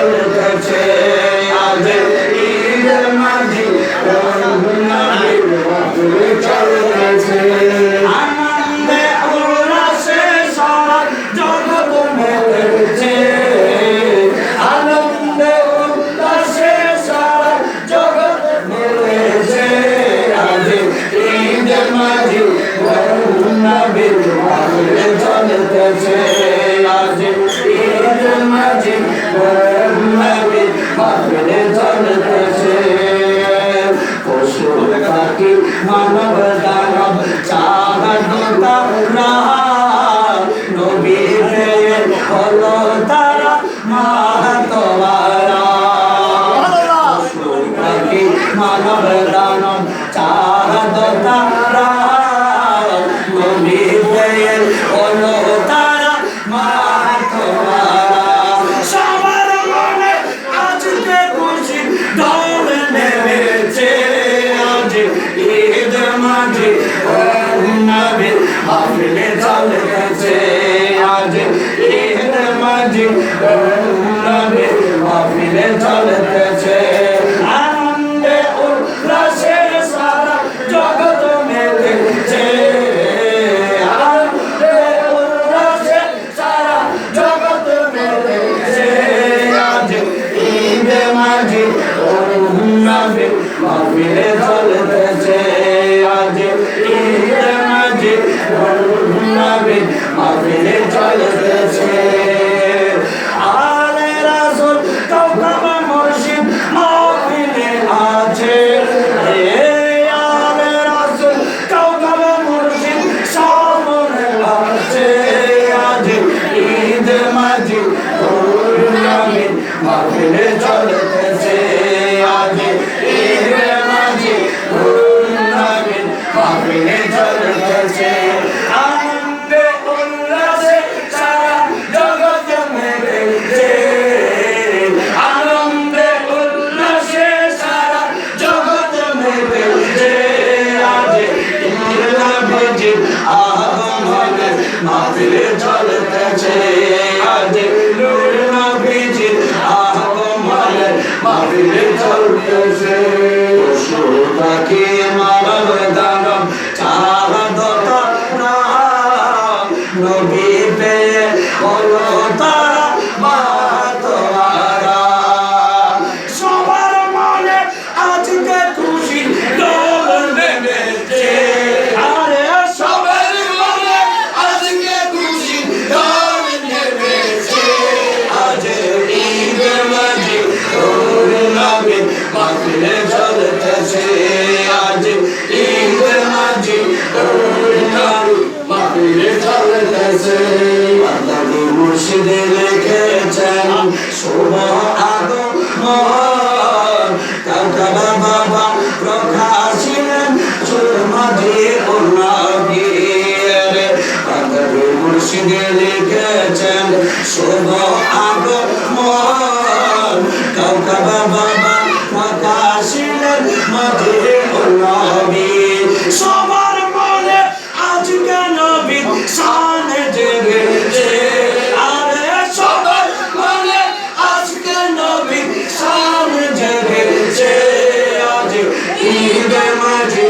চলতেছে আজ ঈদ মাঝি নবীর মাহফিল চলতেছে আনন্দে উল্লাসে সারা জগৎ মেতেছে আনন্দে উল্লাসে সারা জগৎ মেতেছে আজ ঈদ মাঝি নবীর মাহফিল চলতেছে আজ ঈদ মাঝি নবীর মাহফিল চলতেছে পশু পাখি মানব দানব চাঁদ তারা নবীর হলো তারা মাতোয়ারা পশু পাখি মানব দানব চাঁদ তারা নবীর হলো তারা মাতোয়ারা সবার মনে আজকে খুশি ঢল নেমেছে আজ ঈদ মাঝি নবীর মাহফিল চলতেছে আজ ঈদ মাঝি নবীর মাহফিল চলতেছে আনন্দে উল্লাসে সারা জগৎ মেতেছে আনন্দে উল্লাসে সারা জগৎ মেতেছে আজ ঈদ মাঝি নবীর মাহফিল চলতেছে আজ ঈদ মাঝি নবীর মাহফিল চলতেছে আলে রাসূল কাউকাব মুর্শিদ মাহফিলে আছে আলে রাসূল কাউকাব মুর্শিদ সামনে আছে আজ ঈদ মাঝি নবীর মাহফিল চলতেছে আজ ঈদ মাঝি নবীর মাহফিল চলতেছে আনন্দে উল্লাসে সারা জগৎ মেতেছে আনন্দে উল্লাসে সারা জগৎ মেতেছে আজ ঈদ মাঝি আগমনে মাহফিল চলতেছে আজ নূর নবীজির আগমনে মাহফিল চলতেছে পশু পাখি মানব দানব চাঁদ তারা নবী পেয়ে হলো তারা মাতোয়ারা সবার মনে আজকে খুশি ঢল নেমেছে আরে সবার মনে আজকে খুশি ঢল নেমেছে আজ ঈদ মাঝি নবীর মাহফিল চলতেছে আজ ঈদ মাঝি নবীর মাহফিল চলতেছে আল্লাহু মুর্শিদ লিখেছেন শুভ আগমন কাউকাব বাবা প্রকাশিলেন মাঝি নবীর আল্লাহু মুর্শিদ লিখেছেন শুভ আগমন কাউকাব বাবা প্রকাশিলেন মাঝি নবীর সবার মনে আজকে নবীর শান জেগেছে আরে সবার মনে আজকে নবীর শান জেগেছে আজ ঈদ মাঝি